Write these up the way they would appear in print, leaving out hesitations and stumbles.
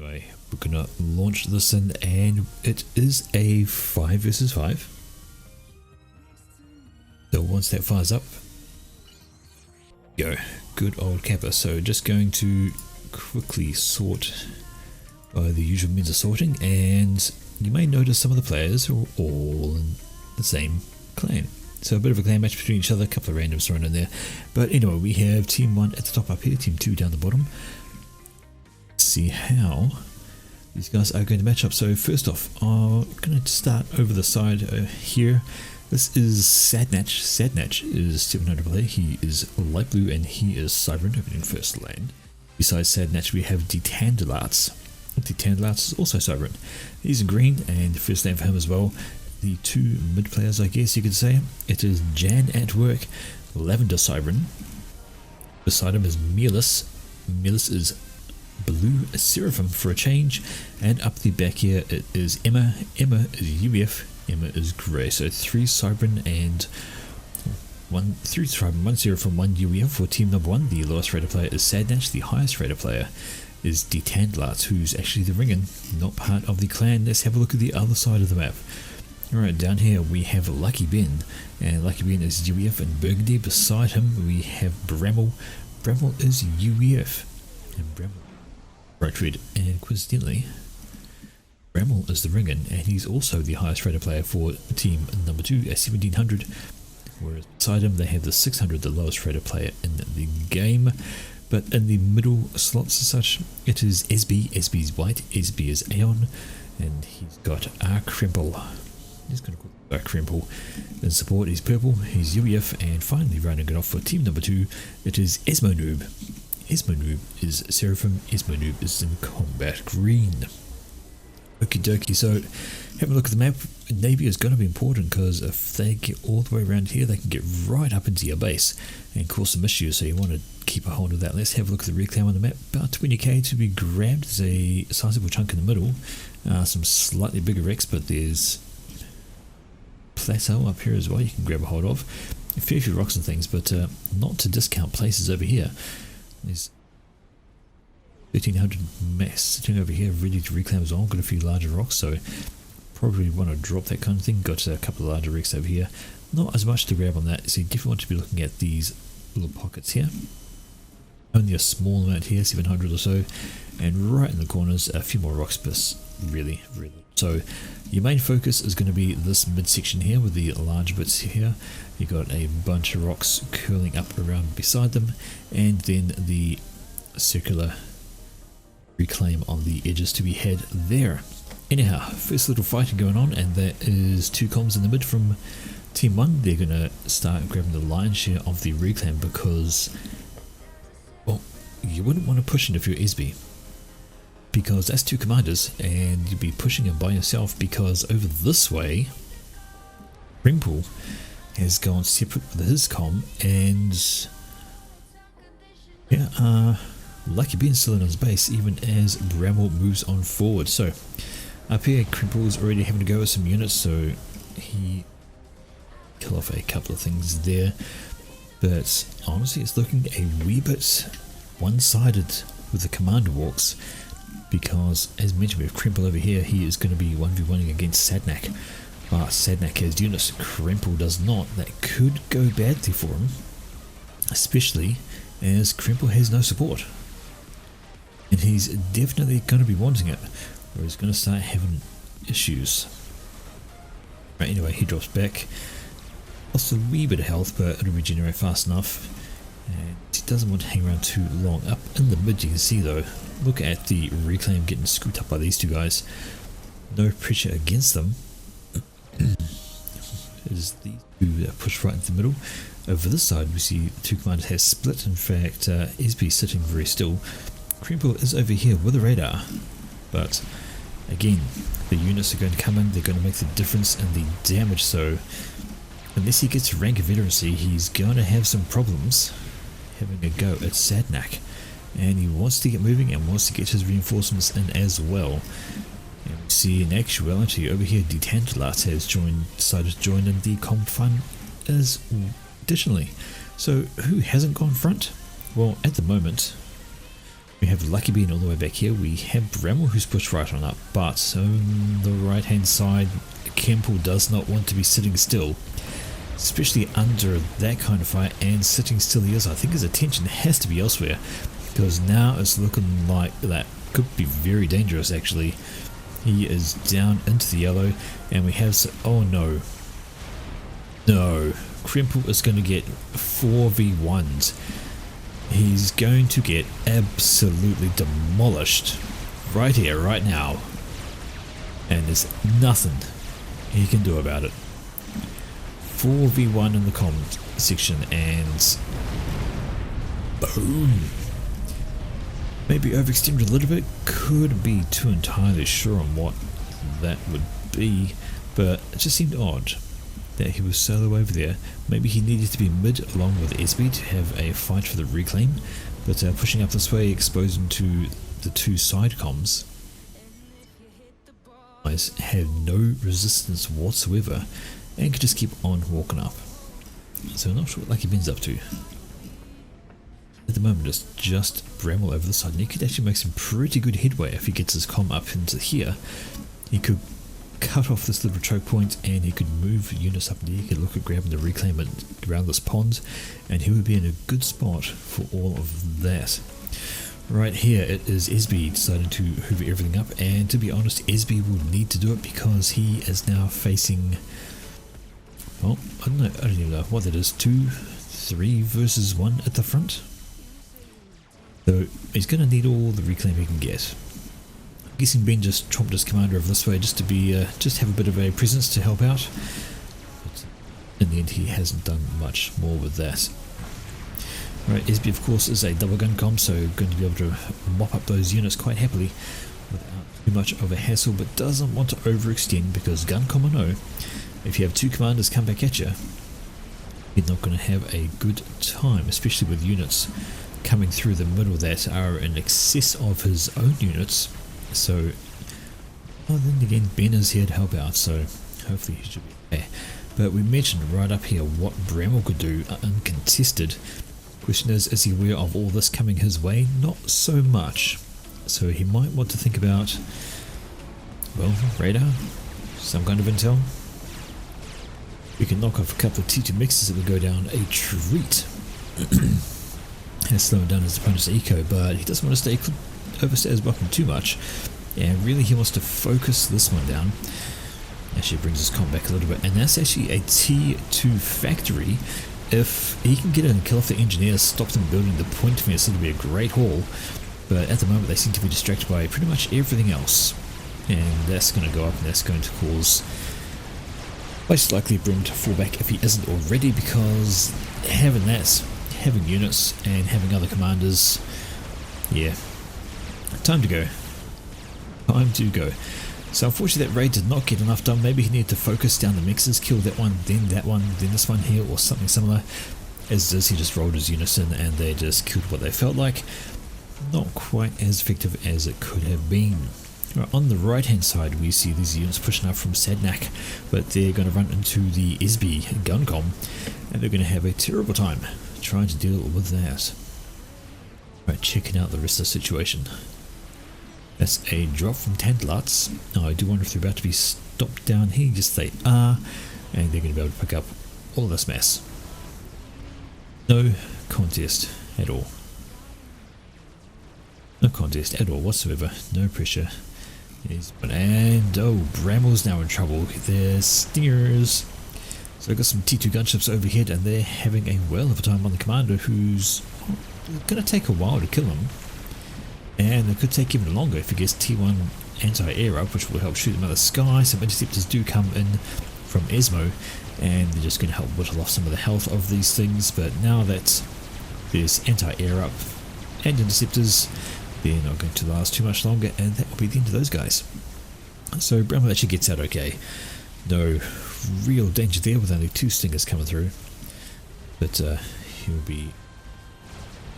Anyway, we're gonna launch this in, and it is a 5 versus 5. So once that fires up, go. Good old Kappa. So just going to quickly sort by the usual means of sorting, and you may notice some of the players are all in the same clan. So a bit of a clan match between each other, a couple of randoms thrown in there. But anyway, we have Team 1 at the top up here, Team 2 down the bottom. Let's see how these guys are going to match up. So first off, I'm going to start over the side here. This is Sadnatch. Sadnatch is 700 player. He is light blue and he is Sovereign opening first lane. Besides Sadnatch, we have Detandalarts. Detandalarts is also Sovereign. He's in green and first lane for him as well. The two mid players, I guess you could say. It is Jan at work, Lavender Sovereign. Beside him is Melis. Melis is blue Seraphim for a change. And up the back here it is Emma. Emma is UF. Emma is grey. So 3 Sovereign and 1 Sovereign, 1 Seraphim, 1 UF for team number 1. The lowest rated player is Sadnatch. The highest rated player is Detandalarts, who's actually the Ringen, not part of the clan. Let's have a look at the other side of the map. Alright, down here we have Lucky Ben, and Lucky Ben is UEF and Burgundy. Beside him we have Bramble. Bramble is UEF, and Bramble bright red, and coincidentally Bramble is the Ringen, and he's also the highest rated player for team number 2 at 1700, whereas beside him they have the 600, the lowest rated player in the game. But in the middle slots as such, it is SB. SB is white, SB is Aeon, and he's got Kremple. He's going to call Kremple. In support, he's purple, he's UEF, and finally rounding it off for team number 2, it is Esmo Noob. Esmo Noob is Seraphim, Esmo Noob is in combat green. Okie dokie, so have a look at the map. Navy is going to be important because if they get all the way around here, they can get right up into your base and cause some issues, so you want to keep a hold of that. Let's have a look at the reclaim on the map. About 20k to be grabbed. There's a sizable chunk in the middle, some slightly bigger wrecks, but there's plateau up here as well you can grab a hold of. A fair few rocks and things, but not to discount places over here. There's 1300 mass sitting over here ready to reclaim as well. Got a few larger rocks, so probably want to drop that kind of thing. Got a couple of larger wrecks over here. Not as much to grab on that, so you definitely want to be looking at these little pockets here. Only a small amount here, 700 or so, and right in the corners a few more rocks, but really. So your main focus is going to be this midsection here with the large bits here. You got a bunch of rocks curling up around beside them, and then the circular reclaim on the edges to be had there. Anyhow, first little fighting going on, and there is 2 comms in the mid from team 1. They're going to start grabbing the lion's share of the reclaim because, well, you wouldn't want to push into your SB, because that's 2 commanders and you'd be pushing them by yourself, because over this way Ringpool has gone separate with his comm, and yeah, Lucky Ben's still in his base even as Bramble moves on forward. So up here Crimple's already having to go with some units, so he kill off a couple of things there, but honestly it's looking a wee bit one-sided with the commander walks, because as mentioned with Kremple over here, he is going to be 1v1ing against Sadnatch, but Sadnatch has units, Kremple does not. That could go badly for him, especially as Kremple has no support, and he's definitely going to be wanting it, or he's going to start having issues. Right, anyway, he drops back, lost a wee bit of health, but it'll regenerate fast enough, and he doesn't want to hang around too long. Up in the mid you can see though, look at the reclaim getting scooped up by these 2 guys. No pressure against them. As these 2 push right into the middle. Over this side we see the 2 commanders has split. In fact, SB sitting very still. Kremple is over here with a radar, but again the units are going to come in, they're going to make the difference in the damage, so unless he gets rank of veterancy he's going to have some problems having a go at Sadnatch, and he wants to get moving and wants to get his reinforcements in as well. And we see in actuality over here Detandalarts has decided to join in the comp fun as additionally. So who hasn't gone front? Well, at the moment We have Lucky Bean all the way back here. We have Bramwell who's pushed right on up, but on the right hand side, Kemple does not want to be sitting still, especially under that kind of fire, and sitting still he is. I think his attention has to be elsewhere, because now it's looking like that could be very dangerous actually. He is down into the yellow, and we have, oh no, Kremple is going to get 4v1'd. He's going to get absolutely demolished right here, right now, and there's nothing he can do about it. 4v1 in the comment section, and boom. Maybe overextended a little bit, couldn't be too entirely sure on what that would be, but it just seemed odd that he was solo over there. Maybe he needed to be mid along with SB to have a fight for the reclaim, but pushing up this way exposed him to the two side comms. Guys had no resistance whatsoever and could just keep on walking up. So I'm not sure what Lucky Bean's up to. At the moment it's just Bramwell over the side, and he could actually make some pretty good headway if he gets his comm up into here. He could cut off this little choke point, and he could move units up there. He could look at grabbing the reclaim around this pond, and he would be in a good spot for all of that. Right here it is SB deciding to hoover everything up, and to be honest, SB will need to do it because he is now facing, well, I don't even know what that is, 2, 3 versus 1 at the front. So he's going to need all the reclaim he can get. I'm guessing Ben just tromped his commander over this way just to be, just have a bit of a presence to help out. But in the end, he hasn't done much more with that. Right, SB of course is a double gun comm, so going to be able to mop up those units quite happily without too much of a hassle, but doesn't want to overextend because gun comm, I know, if you have two commanders come back at you, you're not going to have a good time, especially with units coming through the middle that are in excess of his own units. So, well, then again, Ben is here to help out, so hopefully he should be okay. But we mentioned right up here what Bramwell could do uncontested. Question is he aware of all this coming his way? Not so much. So he might want to think about, well, radar, some kind of intel. We can knock off a couple of T2 mixes that would go down a treat. And slowing down his opponent's eco, but he doesn't want to overstay his welcome too much, and really he wants to focus this one down. Actually brings his comp back a little bit, and that's actually a T2 factory. If he can get in and kill off the engineers, stop them building the point for me, it's going to be a great haul, but at the moment they seem to be distracted by pretty much everything else, and that's going to go up, and that's going to cause most likely Brim to fall back if he isn't already, because having units and having other commanders, yeah, time to go. So unfortunately that raid did not get enough done. Maybe he needed to focus down the mixes, kill that one, then this one here, or something similar. As this, he just rolled his units in and they just killed what they felt like. Not quite as effective as it could have been. Right, on the right hand side we see these units pushing up from Sadnak, but they're going to run into the SB Guncom, and they're going to have a terrible time trying to deal with that. Right, checking out the rest of the situation. That's a drop from Tantalats. Now I do wonder if they're about to be stopped down here. Yes, they are, and they're going to be able to pick up all this mess. No contest at all. No contest at all whatsoever. No pressure. And oh, Bramwell's now in trouble. There's stingers. So I've got some T2 gunships overhead, and they're having a whale of a time on the commander, who's going to take a while to kill him. And it could take even longer if he gets T1 anti-air up, which will help shoot them out of the sky. Some interceptors do come in from Esmo, and they're just going to help whittle off some of the health of these things. But now that there's anti-air up and interceptors, they're not going to last too much longer, and that will be the end of those guys. So Bramwell actually gets out okay. No real danger there with only 2 stingers coming through, but he'll be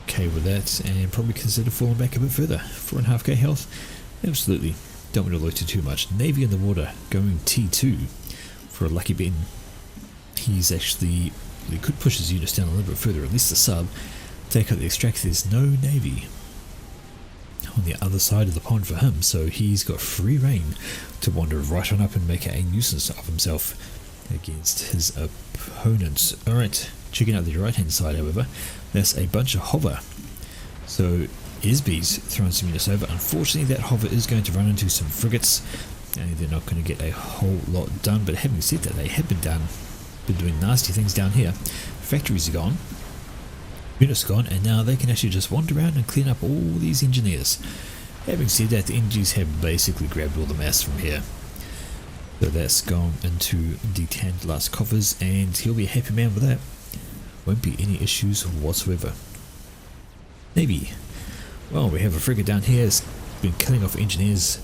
okay with that, and probably consider falling back a bit further. 4.5k health, absolutely. Don't want to loiter too much. Navy in the water going T2 for a Lucky Ben. He could push his units down a little bit further, at least the sub, take out the extractor. There's no Navy. on the other side of the pond for him, so he's got free reign to wander right on up and make a nuisance of himself against his opponents. Alright, checking out the right hand side, however, there's a bunch of hover. So Isby's throwing some units over. Unfortunately, that hover is going to run into some frigates, and they're not going to get a whole lot done. But having said that, they have been doing nasty things down here. Factories are gone, units gone, and now they can actually just wander around and clean up all these engineers. Having said that, the engineers have basically grabbed all the mass from here. So that's gone into the Tantalus coffers, and he'll be a happy man with that. Won't be any issues whatsoever. Navy. Well, we have a frigate down here. It's been killing off engineers,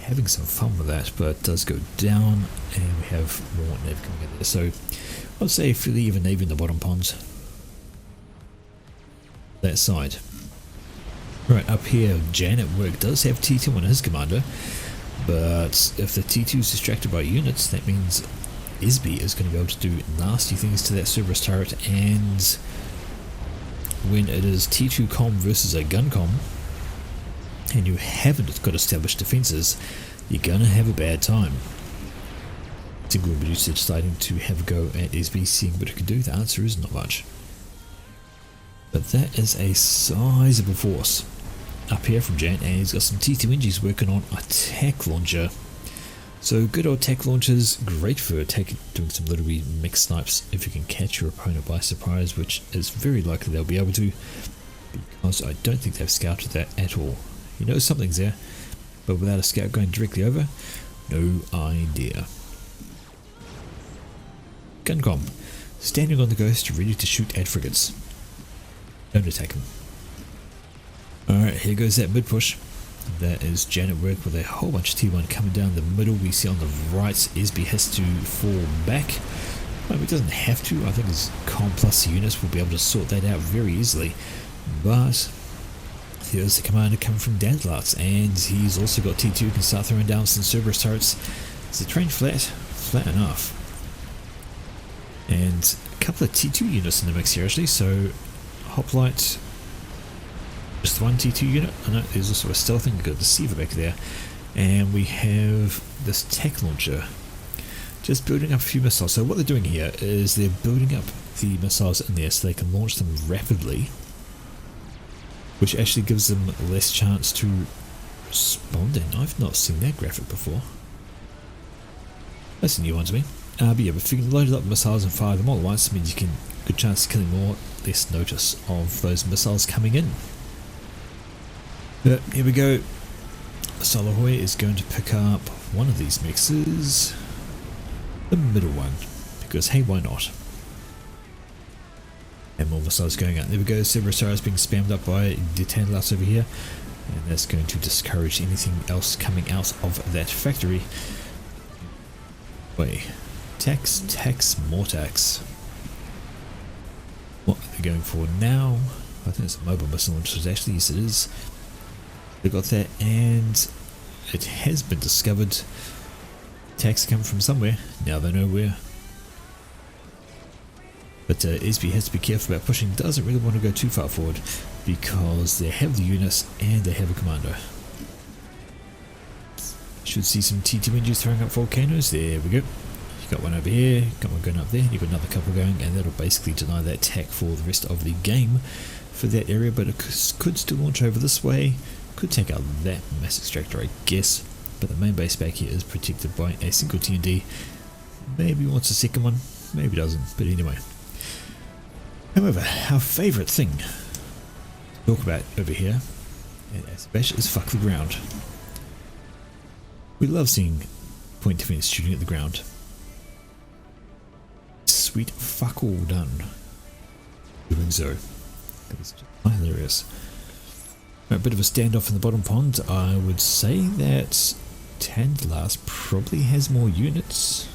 having some fun with that, but it does go down, and we have more Navy coming in there. So I'd say fairly even Navy in the bottom ponds. That side. Right, up here, Jan at work does have T2 on his commander, but if the T2 is distracted by units, that means Isby is going to be able to do nasty things to that Cerberus turret, and when it is T2 com versus a gun com, and you haven't got established defences, you're going to have a bad time. Single producer deciding to have a go at Isby, seeing what it can do. The answer is not much. But that is a sizable force up here from Jan, and he's got some T2 NGs working on a tech launcher. So good old tech launchers, great for doing some literally mixed snipes if you can catch your opponent by surprise, which is very likely they'll be able to, because I don't think they've scouted that at all. You know something's there, but without a scout going directly over, no idea. Guncom, standing on the ghost, ready to shoot at frigates. Don't attack him. Alright, here goes that mid push. That is Jan at work with a whole bunch of T1 coming down the middle. We see on the right, Isby has to fall back. Well, he doesn't have to. I think his Com plus units will be able to sort that out very easily. But here's the commander coming from Tantalus, and he's also got T2 who can start throwing down some Cerberus turrets. Is the train flat? Flat enough. And a couple of T2 units in the mix here actually, so Hoplite, just one T2 unit. I know there's also a stealthing, we've got the Deceiver back there, and we have this tech launcher just building up a few missiles. So what they're doing here is they're building up the missiles in there so they can launch them rapidly, which actually gives them less chance to respond. And I've not seen that graphic before. That's a new one to me. But yeah, if you can load up missiles and fire them all at once, it means you can good chance of killing more, less notice of those missiles coming in. But here we go. Solohoy is going to pick up one of these mixes, the middle one, because hey, why not? And more missiles going out. There we go. Cerberus turrets being spammed up by the Tantalus over here, and that's going to discourage anything else coming out of that factory. Wait, tax, more tax. What are they going for now? I think it's a mobile missile launcher. Actually, yes, it is. They got that, and it has been discovered. Attacks come from somewhere. Now they know where. But Isby has to be careful about pushing. Doesn't really want to go too far forward because they have the units and they have a commander. Should see some T2 engines throwing up volcanoes. There we go. You got one over here, got one going up there, you've got another couple going, and that'll basically deny that attack for the rest of the game for that area, but it could still launch over this way. Could take out that mass extractor, I guess, but the main base back here is protected by a single TND. Maybe wants a second one, maybe doesn't, but anyway. However, our favourite thing to talk about over here at Bash is fuck the ground. We love seeing point defense shooting at the ground. Sweet fuck all done doing so. That was just hilarious. A bit of a standoff in the bottom pond. I would say that Tantalus probably has more units.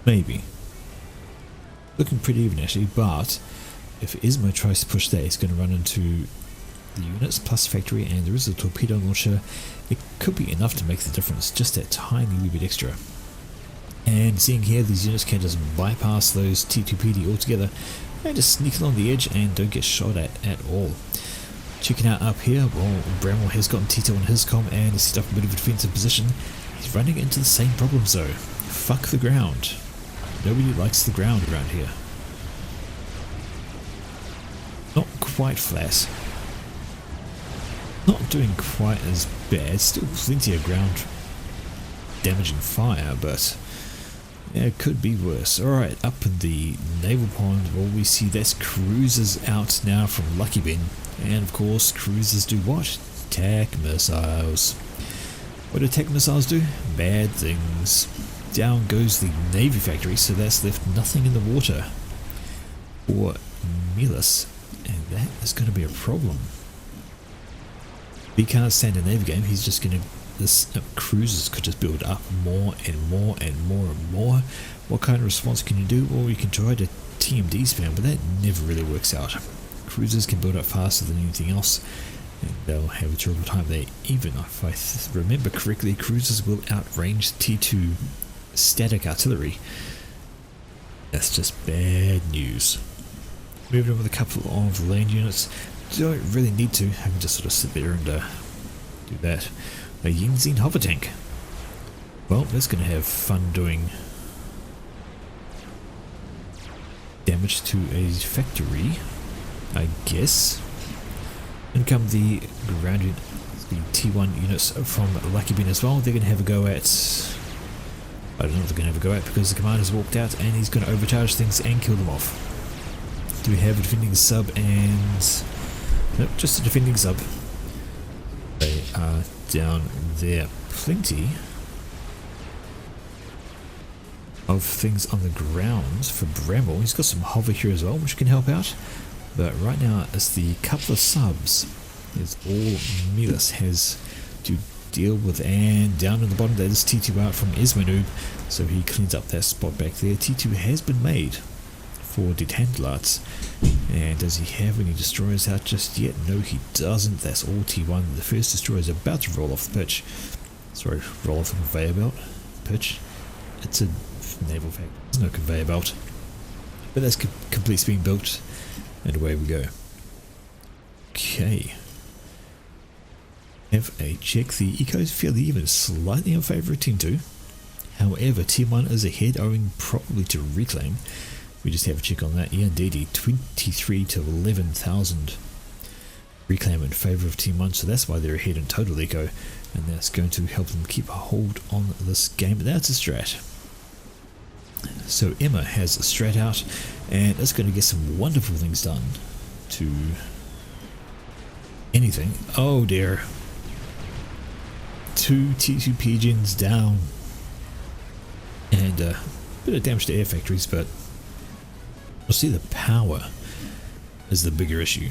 Maybe. Looking pretty even actually, but if Ismo tries to push that, he's going to run into the units plus factory, and there is a torpedo launcher. It could be enough to make the difference, just that tiny wee bit extra. And seeing here, these units can just bypass those T2PD altogether and just sneak along the edge and don't get shot at all. Checking out up here, well, Bramwell has gotten Tito on his comm and is set up a bit of a defensive position. He's running into the same problems though. Fuck the ground. Nobody likes the ground around here. Not quite flat. Not doing quite as bad. Still plenty of ground damage and fire, but yeah, it could be worse. Alright, up in the naval pond, well, we see that's cruisers out now from Lucky Bin. And of course, cruisers do what? Attack missiles. What do attack missiles do? Bad things. Down goes the Navy factory, so that's left nothing in the water. Or Milas, and that is going to be a problem. He can't stand a Navy game, he's just going to... This cruisers could just build up more and more and more and more. What kind of response can you do? Well, you can try to TMD spam, but that never really works out. Cruisers can build up faster than anything else, and they'll have a terrible time there. Even if I remember correctly, cruisers will outrange T2 static artillery. That's just bad news. Moving on with a couple of land units. Don't really need to. I can just sort of sit there and do that. A Yinzin hover tank. Well, that's going to have fun doing damage to a factory, I guess. And come the ground unit, the T1 units from Lucky Bin as well. They're going to have a go at... I don't know what they're going to have a go at because the commander's walked out and he's going to overcharge things and kill them off. Do we have a defending sub and... Nope, just a defending sub. They are down there. Plenty of things on the ground for Bramwell. He's got some hover here as well, which can help out. But right now, it's the couple of subs is all Milas has to deal with. And down in the bottom, that is T2 out from Esmanoob, so he cleans up that spot back there. T2 has been made for Detandlarts. And does he have any destroyers out just yet? No, he doesn't. That's all T1. The first destroyer is about to roll off the pitch. Sorry, roll off the conveyor belt. Pitch. It's a naval fact. There's no conveyor belt. But that's complete being built. And away we go. Okay. Have a check. The eco is fairly even, slightly in favour of Team 2. However, Team 1 is ahead, owing probably to Reclaim. We just have a check on that. Yeah, indeed, 23 to 11,000 Reclaim in favour of Team 1, so that's why they're ahead in total eco, and that's going to help them keep a hold on this game. But that's a strat. So Emma has a strat out, and it's going to get some wonderful things done to anything. Oh dear. 2 T2 pigeons down, and a bit of damage to air factories, but we'll see. The power is the bigger issue.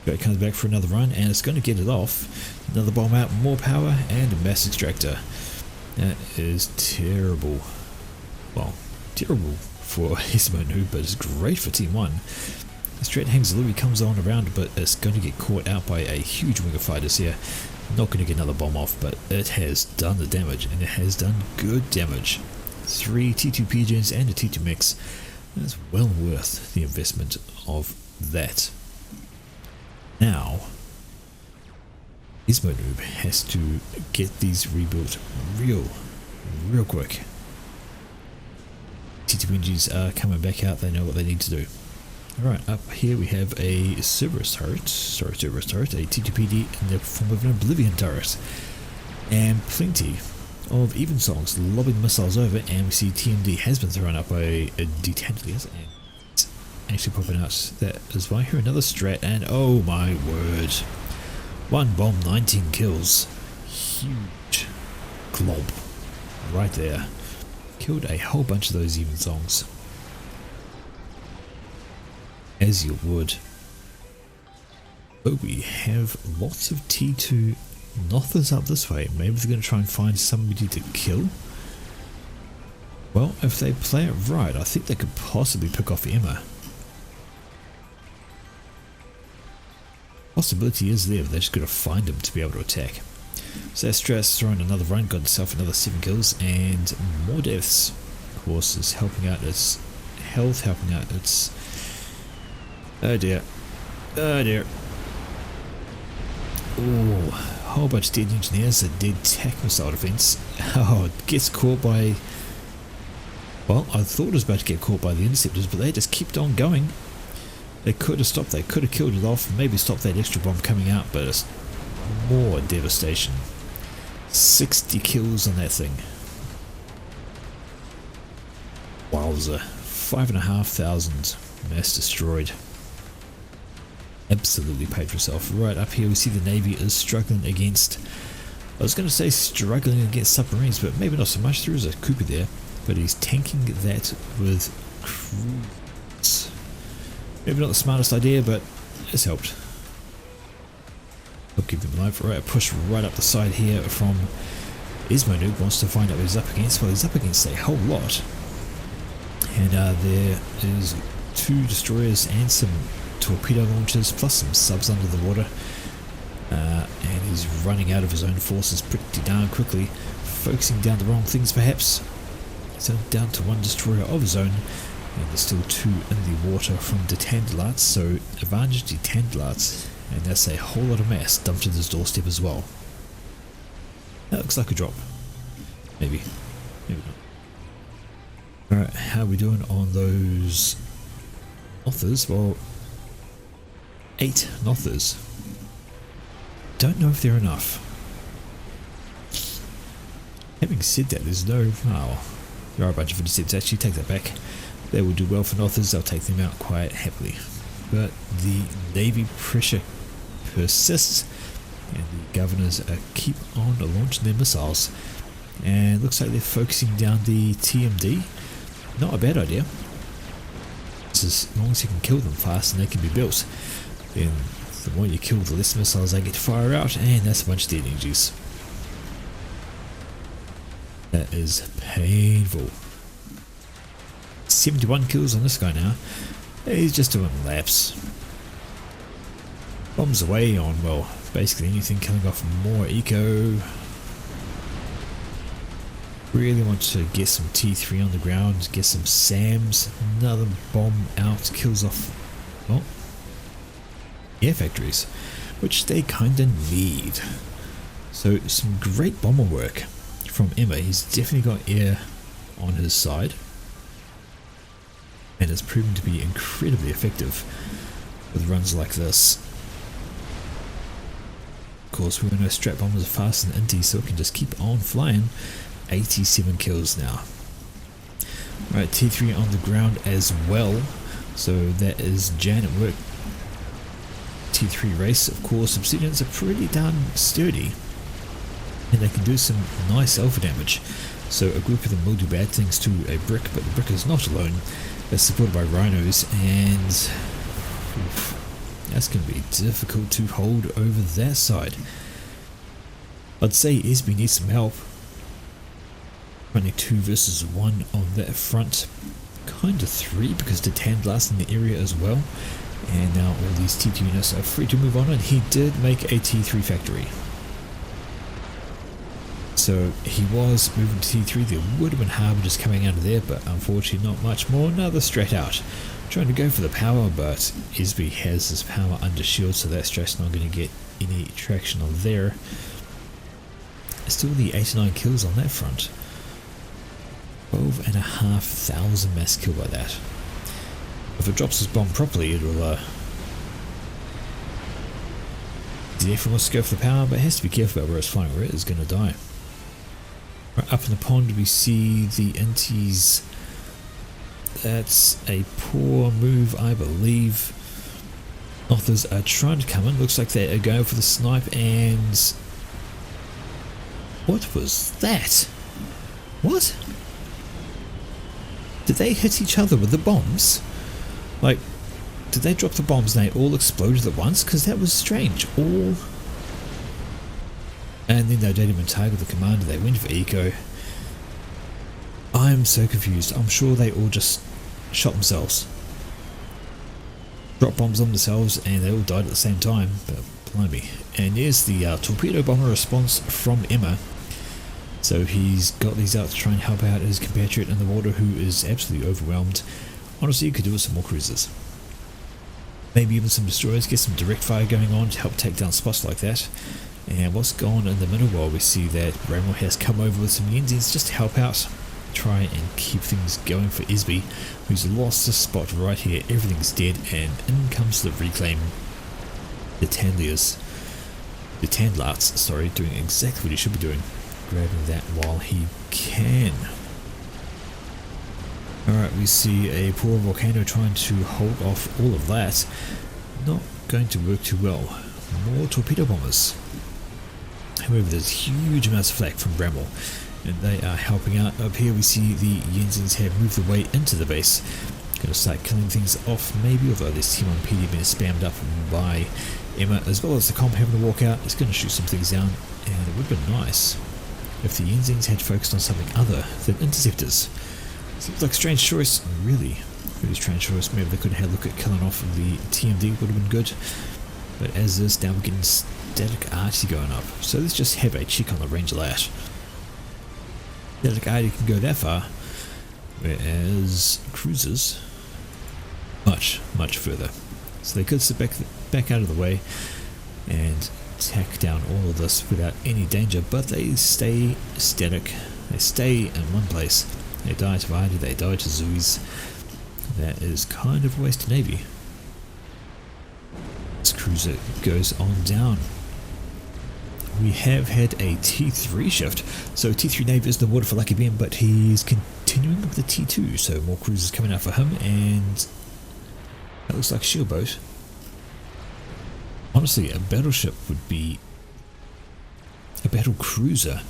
It comes back for another run, and it's going to get it off. Another bomb out, more power, and a mass extractor. That is terrible. Well, terrible for Esmanoob, but it's great for Team 1. The strat hangs low, he comes on around, but it's going to get caught out by a huge wing of fighters here. Not going to get another bomb off, but it has done the damage, and it has done good damage. 3 T2 pigeons and a T2 mix. That's well worth the investment of that. Now, Esmanoob has to get these rebuilt real quick. T2 engines are coming back out, they know what they need to do. Alright, up here we have a Cerberus turret, a T2PD in the form of an Oblivion turret. And plenty of Evensongs lobbing missiles over, and we see TMD has been thrown up by a Detandlarts, and it's actually popping out that as well. Here another strat, and oh my word. 1 bomb, 19 kills. Huge glob right there. Killed a whole bunch of those Evensongs. As you would. But we have lots of T2 Nothers up this way. Maybe they're going to try and find somebody to kill. Well, if they play it right, I think they could possibly pick off Emma. Possibility is there, but they're just going to find him to be able to attack. So Astra's throwing another run, got himself another 7 kills and more deaths. Of course, is helping out as health helping out. It's... oh dear. Oh dear. Oh, a whole bunch of dead engineers, a dead tac missile defense. Oh, it gets caught by... well, I thought it was about to get caught by the interceptors, but they just kept on going. They could have stopped, they could have killed it off, maybe stopped that extra bomb coming out, but it's more devastation. 60 kills on that thing. Wowza. 5,500 mass destroyed. Absolutely paid for itself. Right up here we see the Navy is struggling against, I was going to say struggling against submarines, but maybe not so much. There is a Kappa there, but he's tanking that with cruise. Maybe not the smartest idea, but it's helped. I'll give them life. Right, a push right up the side here from Ismonuk. Wants to find out what he's up against. Well, he's up against a whole lot. And there is 2 destroyers and some torpedo launchers, plus some subs under the water. And he's running out of his own forces pretty darn quickly. Focusing down the wrong things, perhaps. He's only down to 1 destroyer of his own. And there's still 2 in the water from Detandlats, so advantage Detandlats, and that's a whole lot of mass dumped to this doorstep as well. That looks like a drop. Maybe. Maybe not. Alright, how are we doing on those Nothers? Well, 8 Nothers. Don't know if they're enough. Having said that, there's no... oh, there are a bunch of intercepts actually, take that back. They will do well for Nothers, they'll take them out quite happily. But the Navy pressure persists, and the governors keep on launching their missiles. And it looks like they're focusing down the TMD. Not a bad idea. As long as you can kill them fast and they can be built, then the more you kill, the less missiles they get to fire out, and that's a bunch of dead energies. That is painful. 71 kills on this guy now. He's just doing laps. Bombs away on, well, basically anything, killing off more eco. Really want to get some T3 on the ground, get some SAMs. Another bomb out, kills off, well, air factories, which they kinda need. So some great bomber work from Emma. He's definitely got air on his side, and it's proven to be incredibly effective with runs like this. Of course, we know strap bombers are faster than Inti, so it can just keep on flying. 87 kills now. Right, T3 on the ground as well, so that is Jan at work. T3 race, of course. Obsidians are pretty darn sturdy, and they can do some nice alpha damage. So a group of them will do bad things to a brick, but the brick is not alone. They're supported by rhinos, and that's going to be difficult to hold over that side. I'd say Esby needs some help. Running 2 versus 1 on that front. Kinda 3 because the Tandlas in the area as well. And now all these T2 units are free to move on, and he did make a T3 factory. So he was moving to T3. There would have been harbingers coming out of there, but unfortunately not much more. Now they're straight out. Trying to go for the power, but Esby has his power under shield, so that strat's not going to get any traction on there. Still the 89 kills on that front. 12,500 mass kill by that. If it drops his bomb properly, it'll definitely wants to go for the power, but it has to be careful about where it's flying, or it is going to die. Right, up in the pond we see the Inties. That's a poor move, I believe. Others are trying to come in. Looks like they are going for the snipe, and what was that? What? Did they hit each other with the bombs? Like, did they drop the bombs and they all exploded at once? Because that was strange. All... and then they didn't even target the commander, they went for eco. I'm so confused. I'm sure they all just shot themselves. Dropped bombs on themselves and they all died at the same time, but blimey. And there's the torpedo bomber response from Emma. So he's got these out to try and help out his compatriot in the water, who is absolutely overwhelmed. Honestly, you could do with some more cruisers. Maybe even some destroyers, get some direct fire going on to help take down spots like that. And what's going on in the middle, well, we see that Bramwell has come over with some Yenzies just to help out, try and keep things going for Isby, who's lost the spot right here. Everything's dead, and in comes the reclaim. The Tandlarts, doing exactly what he should be doing, grabbing that while he can. Alright, we see a poor volcano trying to hold off all of that. Not going to work too well. More torpedo bombers. However, there's huge amounts of flak from Bramwell, and they are helping out. Up here we see the Yenzins have moved their way into the base. Going to start killing things off maybe, although this team on PD being spammed up by Emma, as well as the comp having to walk out. It's going to shoot some things down, and it would have been nice if the Yenzins had focused on something other than interceptors. Seems like a strange choice, really strange choice. Maybe they could have had a look at killing off the TMD, would have been good. But as is, now we're getting static arty going up. So let's just have a check on the range of that. Static arty can go that far, whereas cruisers much further. So they could sit back out of the way and tack down all of this without any danger, but they stay static. They stay in one place. They die to Vardy, they die to Zoos. That is kind of a waste of navy. This cruiser goes on down. We have had a T3 shift, so T3 Navy is in the water for Lucky Ben, but he's continuing with the T2, so more cruisers coming out for him, and that looks like a shield boat. Honestly, a battleship would be a battle cruiser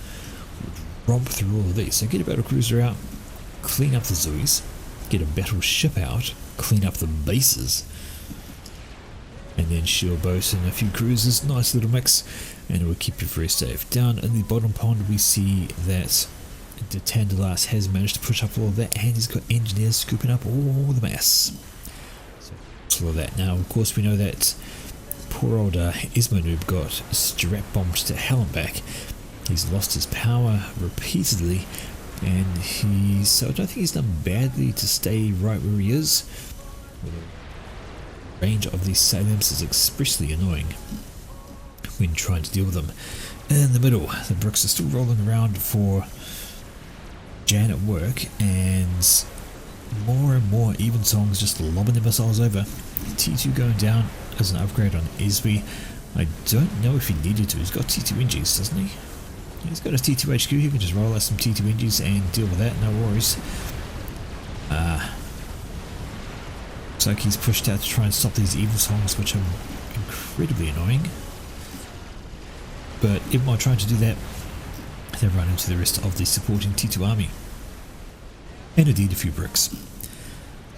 would romp through all of these. So get a battle cruiser out, clean up the Zoes, get a battleship out, clean up the bases, and then shield boat and a few cruisers. Nice little mix, and it will keep you very safe. Down in the bottom pond we see that the Tandlarts has managed to push up all of that, and he's got engineers scooping up all the mass. So all of that. Now of course we know that poor old Ismonoob got strap bombed to hell and back. He's lost his power repeatedly, and so I don't think he's done badly to stay right where he is. The range of these Salems is expressly annoying when trying to deal with them. In the middle, the bricks are still rolling around for Jan at work, and more Evensongs just lobbing their missiles over. T2 going down as an upgrade on Isby. I don't know if he needed to. He's got T2 NGs, doesn't he? He's got his T2 HQ. He can just roll out some T2 NGs and deal with that, no worries. Looks like he's pushed out to try and stop these Evensongs, which are incredibly annoying. But even while trying to do that, they run into the rest of the supporting T2 army. And indeed a few bricks.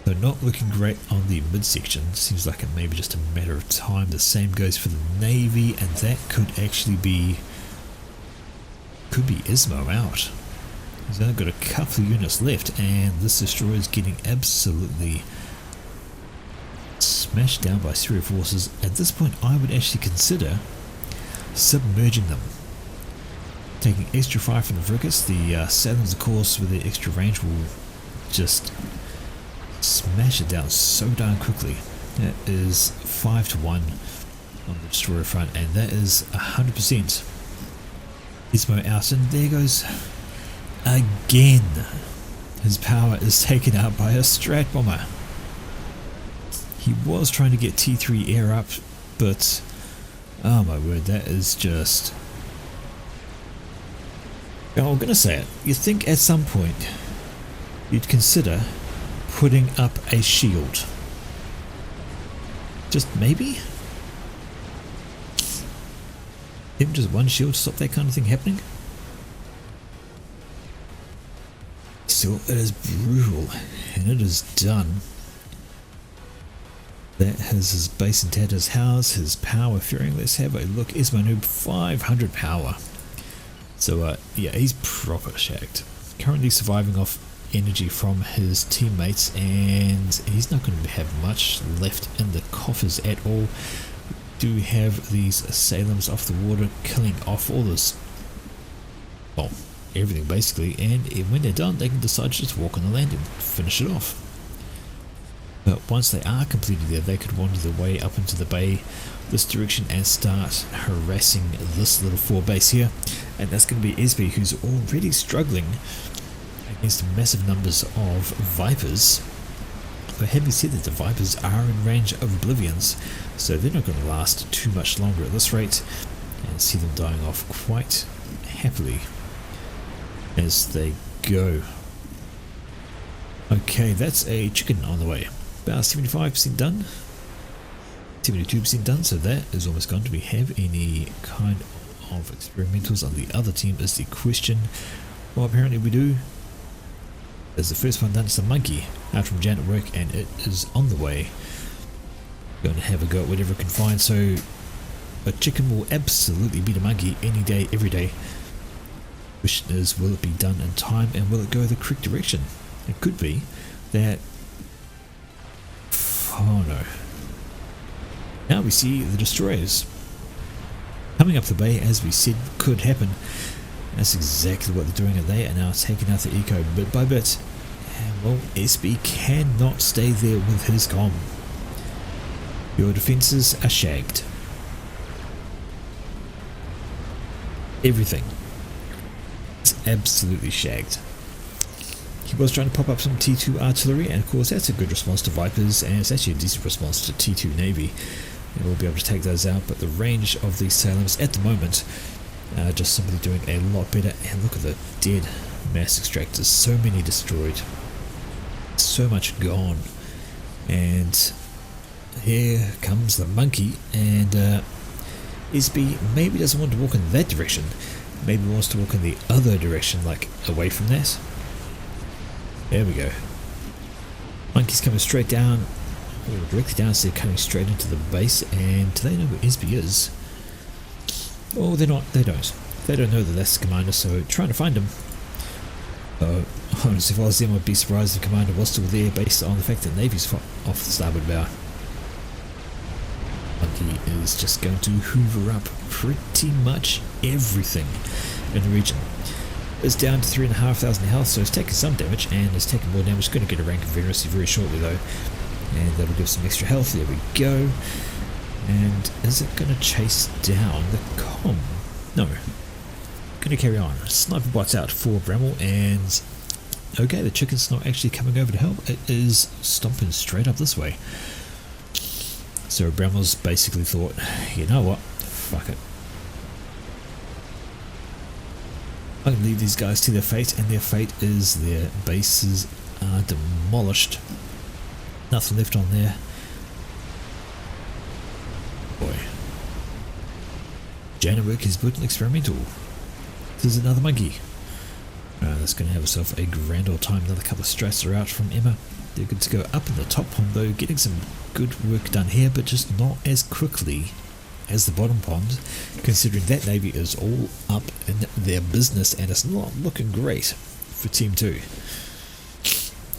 So not looking great on the midsection. Seems like it may be just a matter of time. The same goes for the Navy, and that could actually be Ismo out. He's only got a couple of units left, and this destroyer is getting absolutely smashed down by Syria forces. At this point I would actually consider submerging them. Taking extra fire from the frigates. The Saturns of course with the extra range will just smash it down so darn quickly. That is 5-1 on the destroyer front, and that is 100% Ismo out, and there goes again. His power is taken out by a strat bomber. He was trying to get T3 air up, but oh my word, that is just... I'm gonna say it. You think at some point you'd consider putting up a shield? Just maybe? Even just one shield to stop that kind of thing happening? Still, it is brutal, and it is done. That has his base in Tata's house, his power fearing. Let's have a look. Ismonoob 500 power. So yeah, he's proper shagged. Currently surviving off energy from his teammates, and he's not going to have much left in the coffers at all. Do have these Salems off the water, killing off all this, well, everything basically, and when they're done they can decide to just walk on the land and finish it off. But once they are completed there, they could wander their way up into the bay this direction and start harassing this little 4 base here. And that's going to be SB, who's already struggling against massive numbers of Vipers. But having said that, the Vipers are in range of Oblivions, so they're not going to last too much longer at this rate, and see them dying off quite happily as they go. Okay, that's a chicken on the way. About 75% done, 72% done, so that is almost gone. Do we have any kind of experimentals on the other team is the question. Well, apparently we do. There's the first one done. It's a monkey out from Janet work, and it is on the way. Going to have a go at whatever it can find. So a chicken will absolutely beat a monkey any day, every day. Question is, will it be done in time, and will it go the correct direction? It could be that. Oh no. Now we see the destroyers coming up the bay, as we said could happen. That's exactly what they're doing, and they are now taking out the eco bit by bit. And well, SB cannot stay there with his comm. Your defences are shagged. Everything is absolutely shagged. He was trying to pop up some T2 artillery, and of course that's a good response to Vipers, and it's actually a decent response to T2 Navy. And we'll be able to take those out, but the range of these sailors at the moment just simply doing a lot better. And look at the dead mass extractors, so many destroyed, so much gone. And here comes the monkey, and SB maybe doesn't want to walk in that direction, maybe wants to walk in the other direction, like away from that. There we go. Monkey's coming straight down, or directly down, so they're coming straight into the base. And do they know where SB is? Oh, they're not. They don't. They don't know that that's the commander, so trying to find him. Honestly, if I was them, I'd be surprised if the commander was still there, based on the fact that Navy's off the starboard bow. Monkey is just going to hoover up pretty much everything in the region. It's down to 3,500 health, so it's taken some damage, and it's taken more damage. It's going to get a rank of Veneracy very shortly though, and that'll give some extra health. There we go. And is it going to chase down the comm? No. Going to carry on. Sniper bots out for Bramwell, and okay, the chicken's not actually coming over to help. It is stomping straight up this way. So Bramwell's basically thought, you know what, fuck it. I can leave these guys to their fate, and their fate is their bases are demolished. Nothing left on there. Boy. Janowik is put an experimental. There's another monkey. That's going to have herself a grand old time. Another couple of strats are out from Emma. They're good to go up in the top pond though, getting some good work done here, but just not as quickly as the bottom pond, considering that Navy is all up in their business, and it's not looking great for Team 2.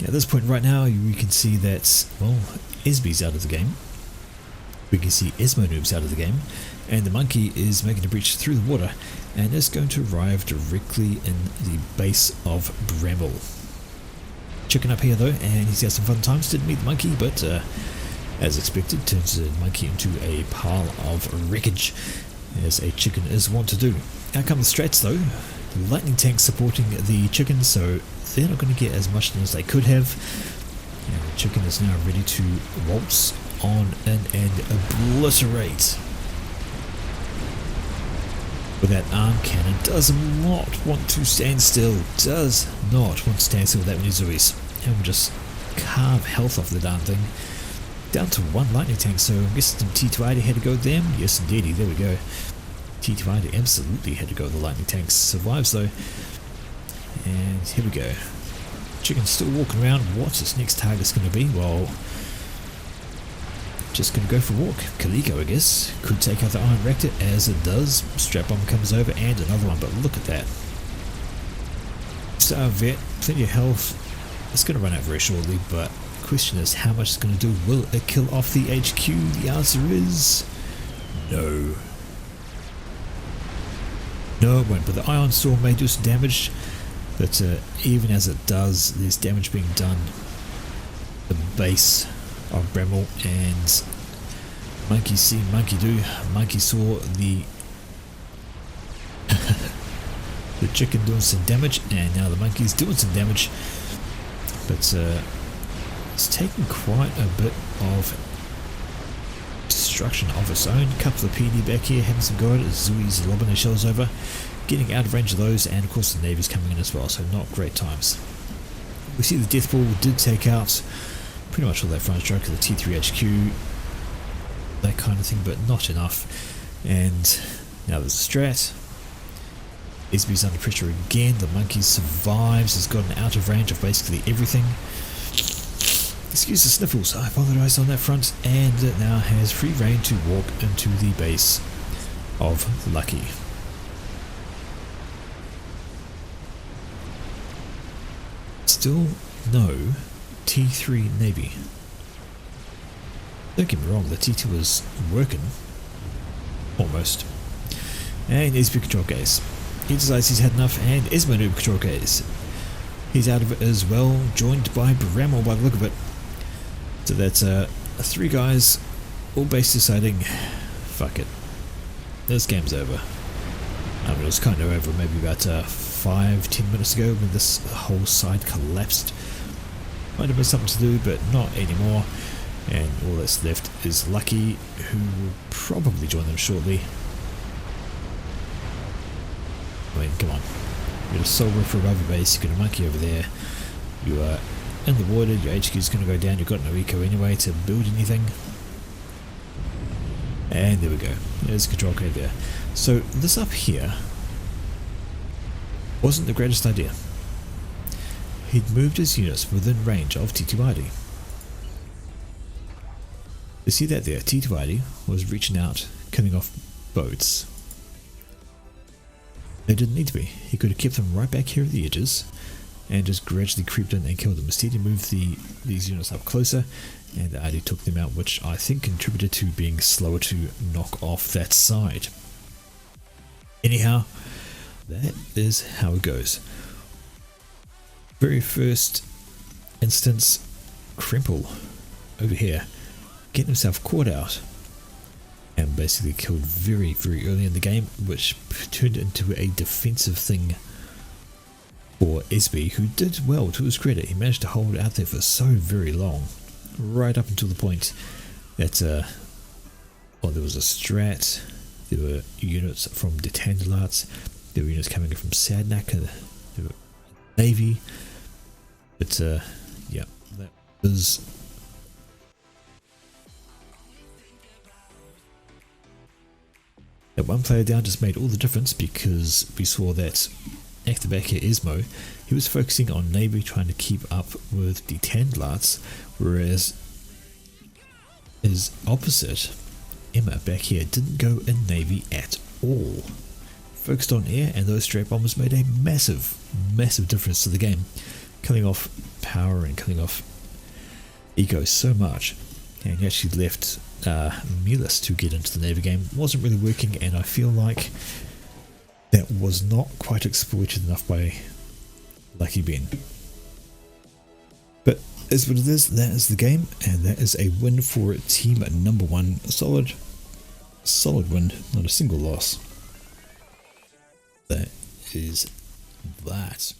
At this point right now, we can see that, well, SB's out of the game. We can see Esmo Noob's out of the game, and the monkey is making a breach through the water, and is going to arrive directly in the base of Bramble. Chicken up here though, and he's had some fun times. Didn't meet the monkey, but as expected, turns the monkey into a pile of wreckage, as a chicken is wont to do. Out come the strats though. The lightning tank supporting the chicken, so they're not going to get as much done as they could have. And the chicken is now ready to waltz on in and obliterate. With that arm cannon, does not want to stand still. Does not want to stand still with that Mizui's. And we'll just carve health off the darn thing. Down to one lightning tank, so I'm guessing some T2 had to go with them. Yes, indeedy, there we go. T2 absolutely had to go with the lightning tanks. Survives though. And here we go. Chicken's still walking around. What's this next target's going to be? Well, just going to go for a walk. Kaliko, I guess. Could take out the Iron Rector, as it does. Strap bomb comes over, and another one, but look at that. So, vet, plenty of health. It's going to run out very shortly, but the question is how much it's going to do. Will it kill off the HQ? The answer is no. No, it won't, but the Ion Storm may do some damage, but even as it does, there's damage being done. The base of Bramble, and monkey see, monkey do. Monkey saw the the chicken doing some damage, and now the monkey's doing some damage, but it's taking quite a bit of destruction of its own. Couple of PD back here having some go at it. Zui's lobbing their shells over, getting out of range of those, and of course the Navy's coming in as well, so not great times. We see the Death Ball did take out pretty much all that front stroke of the T3 HQ, that kind of thing, but not enough. And now there's a strat. SB's under pressure again. The monkey survives, has gotten out of range of basically everything. Excuse the sniffles, I apologise on that front, and it now has free reign to walk into the base of Lucky. Still no T3 Navy. Don't get me wrong, the T2 was working. Almost. And SB control case. He decides he's had enough, and is maneuver control case. He's out of it as well, joined by Bramble by the look of it. So that's 3 guys, all base deciding, fuck it, this game's over. I mean, it was kind of over maybe about 5-10 minutes ago when this whole side collapsed. Might have been something to do, but not anymore. And all that's left is Lucky, who will probably join them shortly. I mean, come on. You're a soldier for a rubber base, you've got a monkey over there. You are in the water, your HQ is going to go down, you've got no eco anyway to build anything. And there we go. There's a control code there. So this up here wasn't the greatest idea. He'd moved his units within range of T2ID. You see that there? T2ID was reaching out, cutting off boats. They didn't need to be. He could have kept them right back here at the edges and just gradually creeped in and killed them. Instead he moved these units up closer and ID took them out, which I think contributed to being slower to knock off that side. Anyhow, that is how it goes. Very first instance, Crimple over here getting himself caught out and basically killed very, very early in the game, which turned into a defensive thing for SB, who did well to his credit. He managed to hold out there for so very long, right up until the point that well, there was a strat, there were units from Detandalarts, there were units coming in from Sadnak, there were Navy, but yeah, that was that one player down just made all the difference, because we saw that after back here Ismo, he was focusing on Navy, trying to keep up with the Tandlarts, whereas his opposite, Emma back here, didn't go in Navy at all. Focused on air, and those strap bombers made a massive, massive difference to the game, killing off power and killing off eco so much. And he actually left Mulus to get into the Navy game. Wasn't really working, and I feel like that was not quite exploited enough by Lucky Ben. But is what it is, that is the game, and that is a win for team number 1. Solid win, not a single loss. That is that.